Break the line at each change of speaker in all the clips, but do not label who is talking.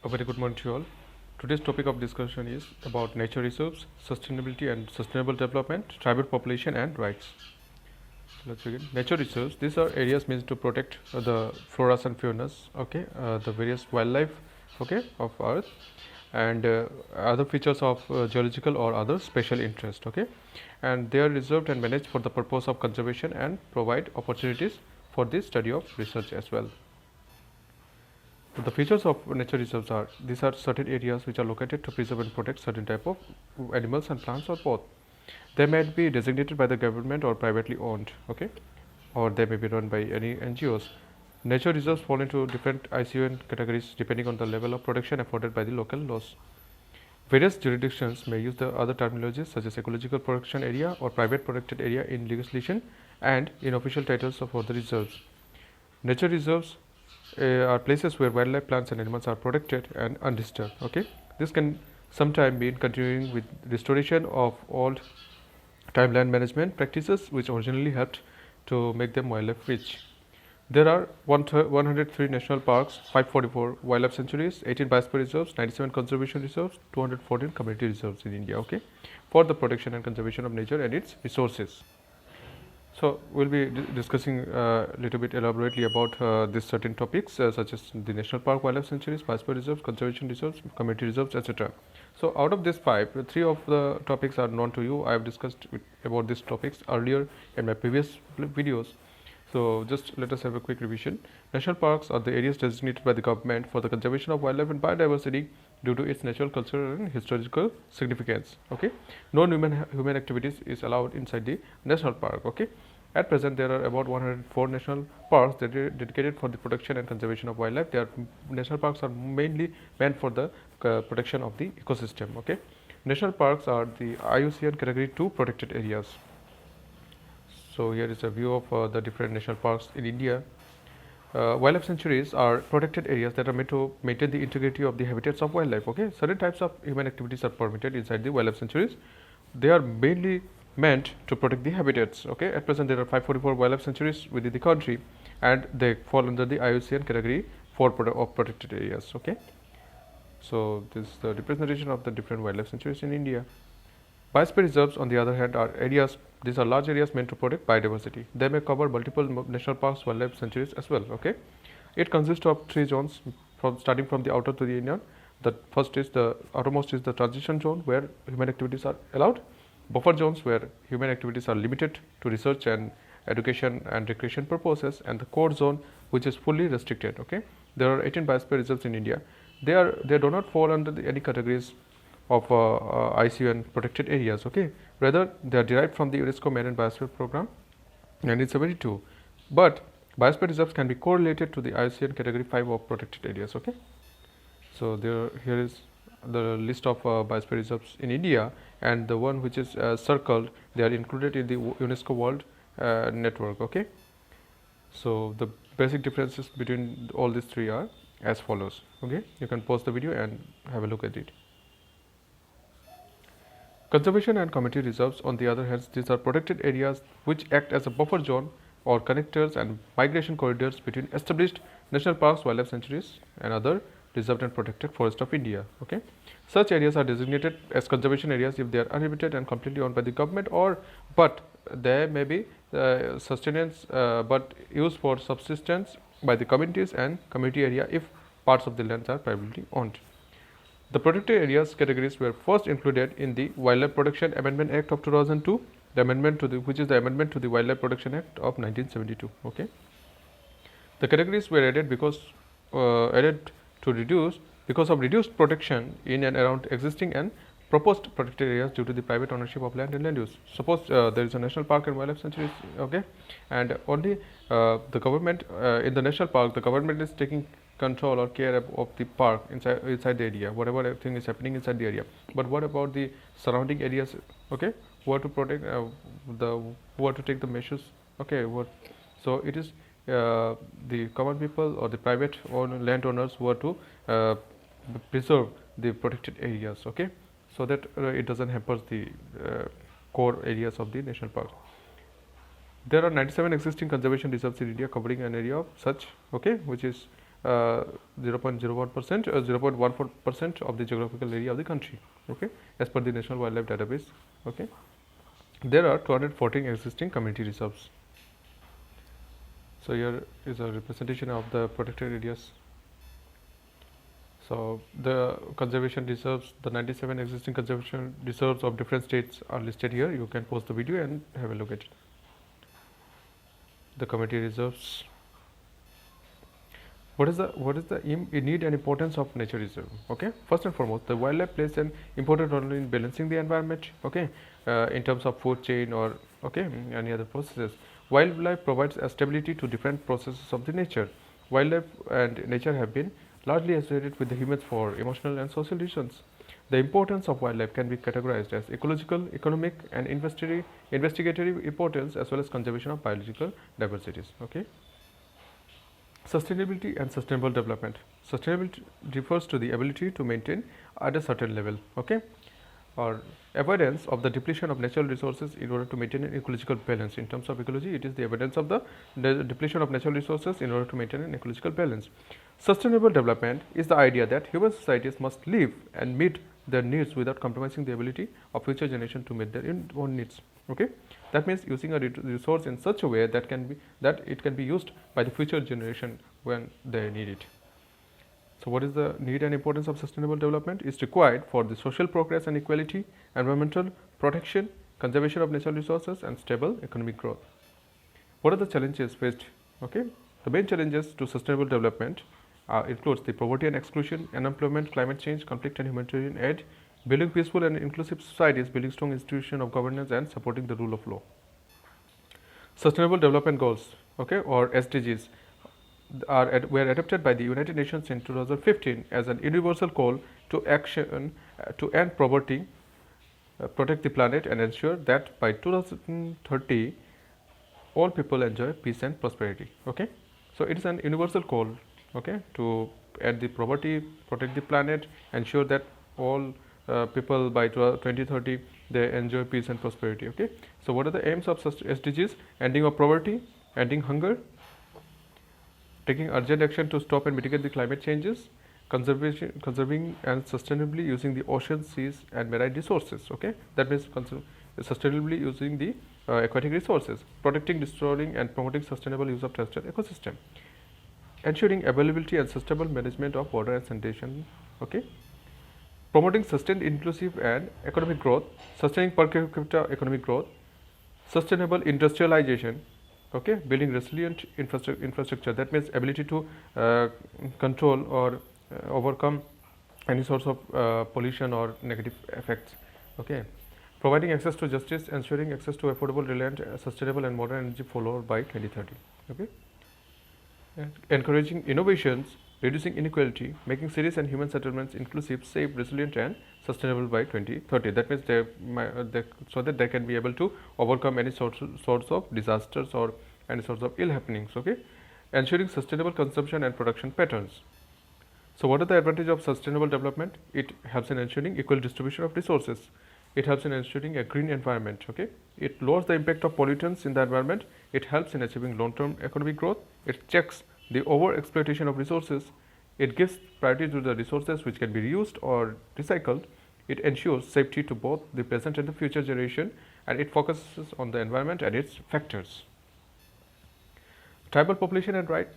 A very good morning to you all. Today's topic of discussion is about nature reserves, sustainability and sustainable development, tribal population and rights. So let's begin. Nature reserves. These are areas meant to protect the floras and faunas, okay, the various wildlife, okay, of Earth, and other features of geological or other special interest, okay, and they are reserved and managed for the purpose of conservation and provide opportunities for the study of research as well. The features of nature reserves are these are certain areas which are located to preserve and protect certain type of animals and plants or both. They might be designated by the government or privately owned, okay, or they may be run by any NGOs. Nature reserves fall into different ICUN categories depending on the level of protection afforded by the local laws. Various jurisdictions may use the other terminologies such as ecological protection area or private protected area in legislation and in official titles of other reserves. Nature reserves are places where wildlife, plants and animals are protected and undisturbed, okay. This can sometime mean continuing with restoration of old time land management practices which originally helped to make them wildlife rich. There are 103 national parks, 544 wildlife sanctuaries, 18 biosphere reserves, 97 conservation reserves, 214 community reserves in India, okay, for the protection and conservation of nature and its resources. So we'll be discussing a little bit elaborately about these certain topics such as the national park, wildlife sanctuaries, biosphere reserves, conservation reserves, community reserves, etc. So out of these five, three of the topics are known to you. I have discussed about these topics earlier in my previous videos. So just let us have a quick revision. National parks are the areas designated by the government for the conservation of wildlife and biodiversity due to its natural, cultural and historical significance, okay. No human activities is allowed inside the national park, okay. At present there are about 104 national parks that are dedicated for the protection and conservation of wildlife. National parks are mainly meant for the protection of the ecosystem, okay. National parks are the IUCN category 2 protected areas. So here is a view of the different national parks in India. Wildlife sanctuaries are protected areas that are meant to maintain the integrity of the habitats of wildlife, okay. Certain types of human activities are permitted inside the wildlife sanctuaries. They are mainly meant to protect the habitats, okay. At present there are 544 wildlife sanctuaries within the country and they fall under the IUCN category 4 of protected areas, okay. So this is the representation of the different wildlife sanctuaries in India. Biosphere reserves, on the other hand, are areas. These are large areas meant to protect biodiversity. They may cover multiple national parks, wildlife sanctuaries as well, okay. It consists of 3 zones starting from the outer to the inner. The first is the outermost is the transition zone where human activities are allowed. Buffer zones where human activities are limited to research and education and recreation purposes, and the core zone which is fully restricted, okay. There are 18 biosphere reserves in India. They do not fall under any categories of ICUN protected areas, okay. Rather they are derived from the UNESCO Marine Biosphere Program 1972, but biosphere reserves can be correlated to the IUCN category 5 of protected areas, okay. So here is the list of biosphere reserves in India, and the one which is circled, they are included in the UNESCO World Network, okay. So the basic differences between all these three are as follows, okay. You can pause the video and have a look at it. Conservation and community reserves, on the other hand, these are protected areas which act as a buffer zone or connectors and migration corridors between established national parks, wildlife sanctuaries and other reserved and protected forests of India, okay. Such areas are designated as conservation areas if they are uninhabited and completely owned by the government, but they may be sustenance but used for subsistence by the communities and community area if parts of the lands are privately owned. The protected areas categories were first included in the Wildlife Protection Amendment Act of 2002, which is the amendment to the Wildlife Protection Act of 1972. Okay, the categories were added because of reduced protection in and around existing and proposed protected areas due to the private ownership of land and land use. Suppose there is a national park and wildlife sanctuary, okay, and only the government in the national park, the government is taking control or care of the park inside the area, whatever thing is happening inside the area. But what about the surrounding areas, okay, who are to protect who are to take the measures, okay, so it is the common people or the private landowners who are to preserve the protected areas, okay, so that it doesn't hamper the core areas of the national park. There are 97 existing conservation reserves in India covering an area of such, okay, which is 0.01% or 0.14% of the geographical area of the country, okay, as per the National Wildlife Database. Okay, there are 214 existing community reserves. So here is a representation of the protected areas. So the conservation reserves, the 97 existing conservation reserves of different states are listed here. You can pause the video and have a look at it. The community reserves. What is the need and importance of nature reserve? Okay, first and foremost, the wildlife plays an important role in balancing the environment. Okay, in terms of food chain or okay any other processes. Wildlife provides a stability to different processes of the nature. Wildlife and nature have been largely associated with the humans for emotional and social reasons. The importance of wildlife can be categorized as ecological, economic, and investigatory importance, as well as conservation of biological diversities. Okay. Sustainability and sustainable development. Sustainability refers to the ability to maintain at a certain level, okay, or avoidance of the depletion of natural resources in order to maintain an ecological balance. In terms of ecology, it is the avoidance of the depletion of natural resources in order to maintain an ecological balance. Sustainable development is the idea that human societies must live and meet their needs without compromising the ability of future generation to meet their own needs. Okay, that means using a resource in such a way that it can be used by the future generation when they need it. So what is the need and importance of sustainable development? Is required for the social progress and equality, environmental protection, conservation of natural resources, and stable economic growth. What are the challenges faced? Okay, the main challenges to sustainable development includes the poverty and exclusion, unemployment, climate change, conflict and humanitarian aid, building peaceful and inclusive societies, building strong institutions of governance, and supporting the rule of law. Sustainable Development Goals, okay, or SDGs, were adopted by the United Nations in 2015 as an universal call to action to end poverty, protect the planet, and ensure that by 2030 all people enjoy peace and prosperity. Okay, so it is an universal call, okay, to end the poverty, protect the planet, ensure that all people by 2030 they enjoy peace and prosperity. Okay, so what are the aims of SDGs? Ending of poverty, ending hunger, taking urgent action to stop and mitigate the climate changes, conserving and sustainably using the oceans, seas, and marine resources. Okay, that means sustainably using the aquatic resources, protecting, restoring, and promoting sustainable use of terrestrial ecosystem, ensuring availability and sustainable management of water and sanitation. Okay, promoting sustained, inclusive, and economic growth, sustaining per capita economic growth, sustainable industrialization. Okay, building resilient infrastructure, that means ability to control or overcome any sorts of pollution or negative effects. Okay, providing access to justice, ensuring access to affordable, reliant, sustainable, and modern energy for all by 2030. Okay, and encouraging innovations, reducing inequality, making cities and human settlements inclusive, safe, resilient, and sustainable by 2030. That means so that they can be able to overcome any sorts of disasters or any sorts of ill happenings. Okay, ensuring sustainable consumption and production patterns. So what are the advantages of sustainable development? It helps in ensuring equal distribution of resources. It helps in ensuring a green environment. Okay, it lowers the impact of pollutants in the environment. It helps in achieving long-term economic growth. It checks the over-exploitation of resources. It gives priority to the resources which can be reused or recycled. It ensures safety to both the present and the future generation, and it focuses on the environment and its factors. Tribal population and right.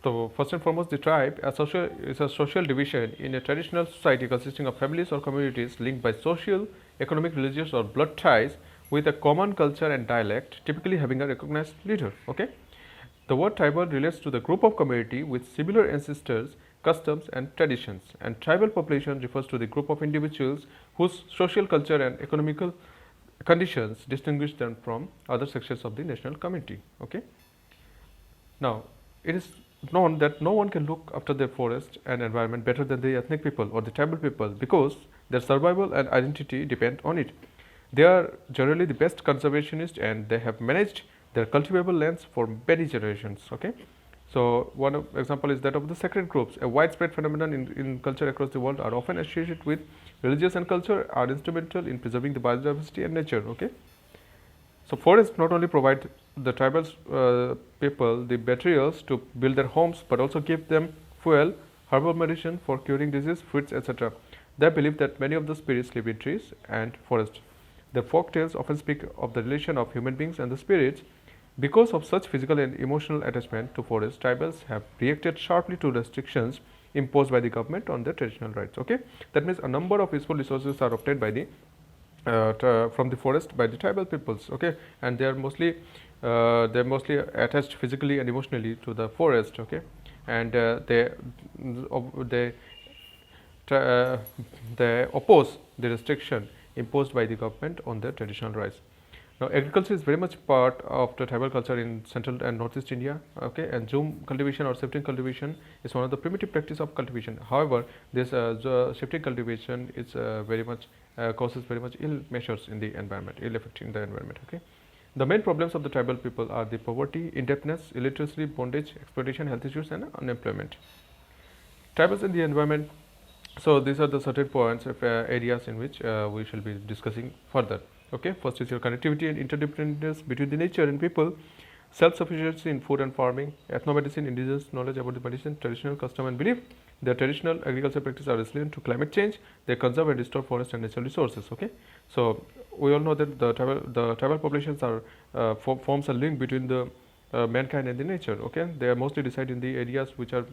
So first and foremost, the tribe is a social division in a traditional society consisting of families or communities linked by social, economic, religious, or blood ties with a common culture and dialect, typically having a recognized leader. Okay, the word tribal relates to the group of community with similar ancestors, customs, and traditions, and tribal population refers to the group of individuals whose social, culture, and economical conditions distinguish them from other sections of the national community. Okay, now it is known that no one can look after their forest and environment better than the ethnic people or the tribal people, because their survival and identity depend on it. They are generally the best conservationists, and they have managed their cultivable lands for many generations. Okay, so one example is that of the sacred groves, a widespread phenomenon in culture across the world, are often associated with religious and culture, are instrumental in preserving the biodiversity and nature. Okay, so forests not only provide the tribal people the materials to build their homes, but also give them fuel, herbal medicine for curing disease, fruits, etc. They believe that many of the spirits live in trees and forests. The folk tales often speak of the relation of human beings and the spirits. Because of such physical and emotional attachment to forests, tribals have reacted sharply to restrictions imposed by the government on their traditional rights. Okay, that means a number of useful resources are obtained by the from the forest by the tribal peoples. Okay, and they're mostly attached physically and emotionally to the forest. Okay, and they tra- uh, they oppose the restriction imposed by the government on their traditional rights. Now, agriculture is very much part of the tribal culture in central and northeast India. Okay, and zoom cultivation or shifting cultivation is one of the primitive practice of cultivation. However, this shifting cultivation is very much causes very much ill measures in the environment, ill effect in the environment. Okay, the main problems of the tribal people are the poverty, indebtedness, illiteracy, bondage, exploitation, health issues, and unemployment. Tribals in the environment. So these are the certain points of areas in which we shall be discussing further. Okay, first is your connectivity and interdependence between the nature and people, self-sufficiency in food and farming, ethnomedicine, indigenous knowledge about the medicine, traditional custom and belief. Their traditional agriculture practices are resilient to climate change. They conserve and restore forest and natural resources. Okay, so we all know that the tribal populations are forms a link between the mankind and the nature. Okay, they are mostly reside in the areas which are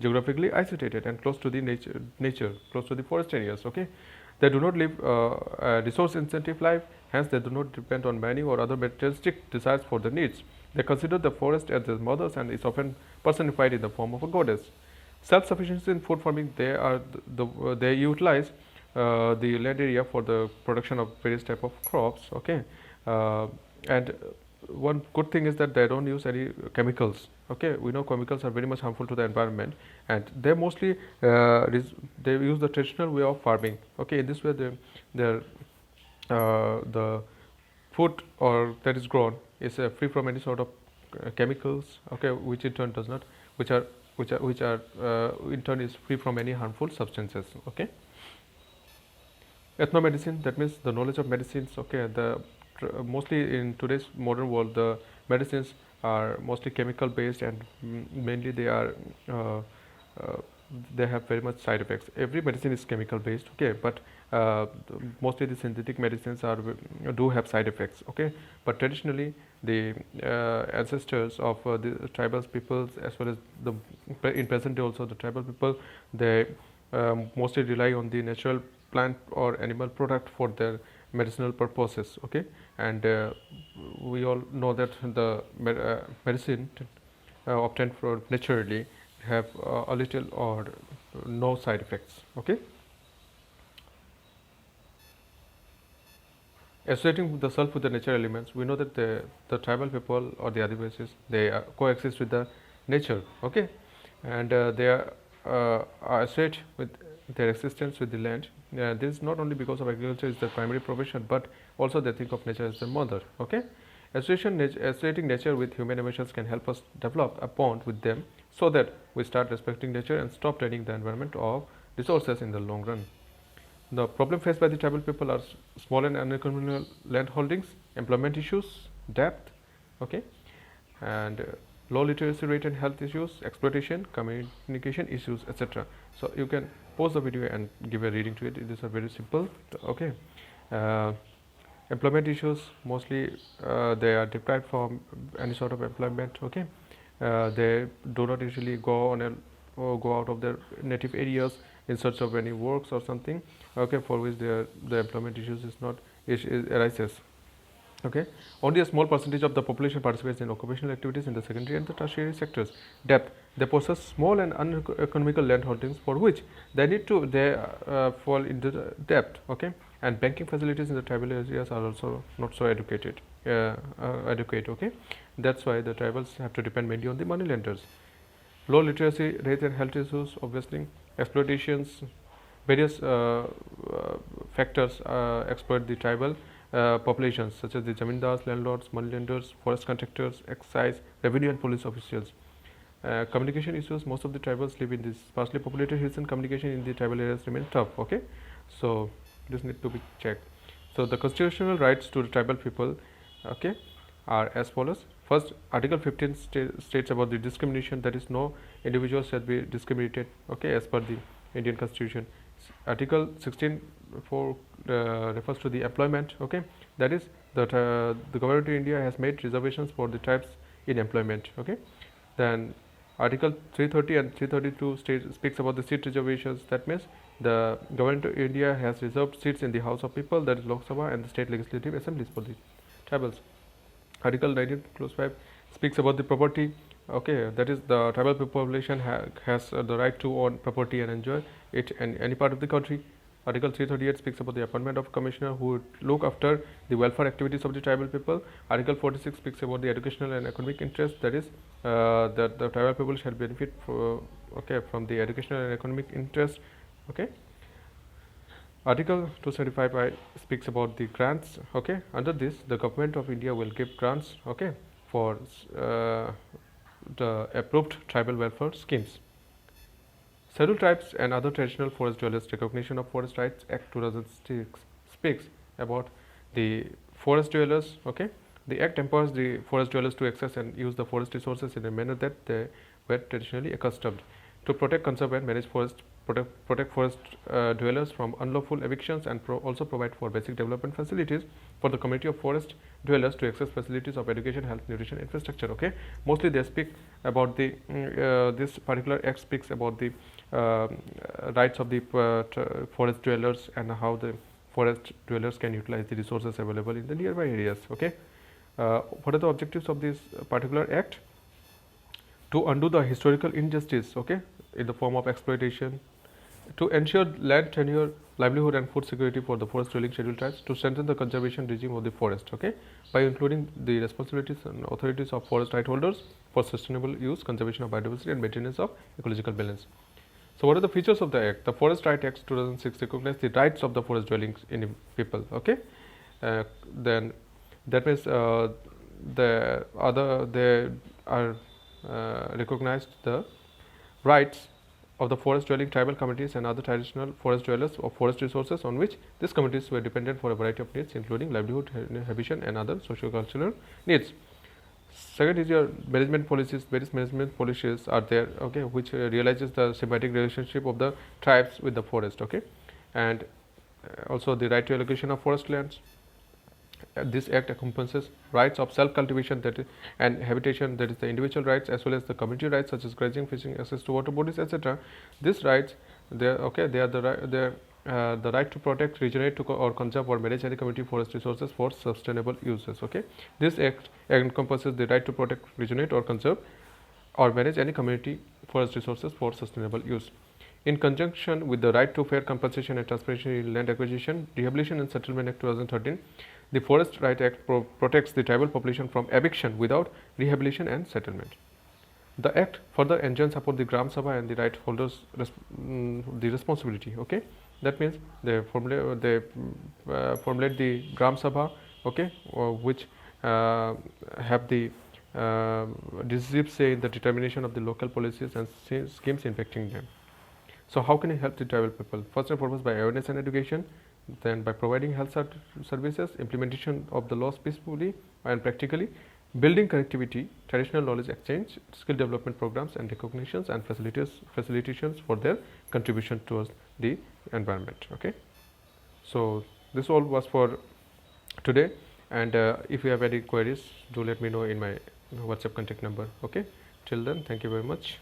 geographically isolated and close to the nature, close to the forest areas. Okay, they do not live a resource intensive life, hence they do not depend on money or other materialistic desires for their needs. They consider the forest as their mothers and is often personified in the form of a goddess. Self-sufficiency in food farming, they utilize the land area for the production of various type of crops. Okay, and one good thing is that they don't use any chemicals. Okay, we know chemicals are very much harmful to the environment, and they mostly they use the traditional way of farming. Okay, in this way the food or that is grown is free from any sort of chemicals. Okay, which in turn does not, which are in turn is free from any harmful substances. Okay, ethnomedicine, that means the knowledge of medicines. Okay, mostly in today's modern world the medicines are mostly chemical based, and mainly uh, uh, they have very much side effects. Every medicine is chemical based. Okay, but mostly the synthetic medicines do have side effects. Okay, but traditionally the ancestors of the tribal peoples, as well as the in present day also the tribal people, they mostly rely on the natural plant or animal product for their medicinal purposes. Okay, and we all know that the medicine obtained from naturally have a little or no side effects. Okay, associating the self with the natural elements, we know that the tribal people or the Adivasis, they coexist with the nature. Okay, and they are associate with their existence with the land. This is not only because of agriculture is their primary profession, but also they think of nature as their mother. Okay, associating nature with human emotions can help us develop a bond with them, so that we start respecting nature and stop draining the environment of resources in the long run. The problem faced by the tribal people are small and uneconomical land holdings, employment issues, debt, okay, and low literacy rate and health issues, exploitation, communication issues, etc. So you can pause the video and give a reading to it. These are very simple. Okay, uh, employment issues, mostly they are deprived from any sort of employment. Okay, they do not usually go on or go out of their native areas in search of any works or something. Okay, for which the employment issues is not arises. Okay, only a small percentage of the population participates in occupational activities in the secondary and the tertiary sectors. Depth, they possess small and uneconomical land holdings for which they fall into the debt. Okay, and banking facilities in the tribal areas are also not so adequate. Okay, that's why the tribals have to depend mainly on the money lenders. Low literacy rate and health issues, obviously, exploitations, various factors exploit the tribal populations, such as the zamindars, landlords, moneylenders, forest contractors, excise, revenue and police officials. Communication issues, most of the tribals live in these sparsely populated hills, and communication in the tribal areas remain tough. Okay, so this need to be checked. So the constitutional rights to the tribal people, okay, are as follows. First, Article 15 states about the discrimination, that is, no individual shall be discriminated, okay, as per the Indian Constitution. Article 16 refers to the employment, okay, that is that the government of India has made reservations for the tribes in employment, okay. Then Article 330 and 332 speaks about the seat reservations. That means the government of India has reserved seats in the House of People, that is Lok Sabha, and the state legislative assemblies for the tribals. Article 19 clause 5 speaks about the property, okay, that is the tribal population has the right to own property and enjoy it in any part of the country. Article 338 speaks about the appointment of commissioner who would look after the welfare activities of the tribal people. Article 46 speaks about the educational and economic interest, that is that the tribal people shall benefit from the educational and economic interest, okay. Article 275I speaks about the grants, okay. Under this, the government of India will give grants, okay, for the approved tribal welfare schemes. Scheduled Tribes and Other Traditional Forest Dwellers Recognition of Forest Rights Act 2006 speaks about the forest dwellers, okay. The act empowers the forest dwellers to access and use the forest resources in a manner that they were traditionally accustomed to protect, conserve and manage forest, protect forest dwellers from unlawful evictions, and also provide for basic development facilities for the community of forest dwellers to access facilities of education, health, nutrition, infrastructure, okay. Mostly they speak about the this particular act speaks about the rights of the forest dwellers and how the forest dwellers can utilize the resources available in the nearby areas, okay. What are the objectives of this particular act? To undo the historical injustice, okay, in the form of exploitation, to ensure land tenure, livelihood and food security for the forest dwelling scheduled tribes, to strengthen the conservation regime of the forest, okay, by including the responsibilities and authorities of forest right holders for sustainable use, conservation of biodiversity and maintenance of ecological balance. So what are the features of the act? The Forest Right Act 2006 recognizes the rights of the forest dwelling people, okay. Then that means they are recognized the rights of the forest dwelling tribal communities and other traditional forest dwellers of forest resources on which these communities were dependent for a variety of needs, including livelihood, habitation and other socio-cultural needs. Second is your management policies. Various management policies are there, okay, which realizes the symbiotic relationship of the tribes with the forest, okay, and also the right to allocation of forest lands. This act encompasses rights of self-cultivation, that is, and habitation, that is the individual rights, as well as the community rights such as grazing, fishing, access to water bodies, etc. These rights, they are the right to protect, regenerate, or conserve or manage any community forest resources for sustainable uses, okay. This act encompasses the right to protect, regenerate, or conserve or manage any community forest resources for sustainable use. In conjunction with the right to fair compensation and transparency in land acquisition, Rehabilitation and Settlement Act 2013, the Forest Right Act protects the tribal population from eviction without rehabilitation and settlement. The act further enjoins upon the Gram Sabha and the right holders the responsibility, okay. That means they formulate the Gram Sabha, okay, which have the decisive say in the determination of the local policies and schemes impacting them. So how can you help the tribal people? First and foremost, by awareness and education, then by providing health services, implementation of the laws peacefully and practically, building connectivity, traditional knowledge exchange, skill development programs and recognitions and facilitations for their contribution towards the environment, okay. So this all was for today, and if you have any queries, do let me know in my WhatsApp contact number, okay. Till then, thank you very much.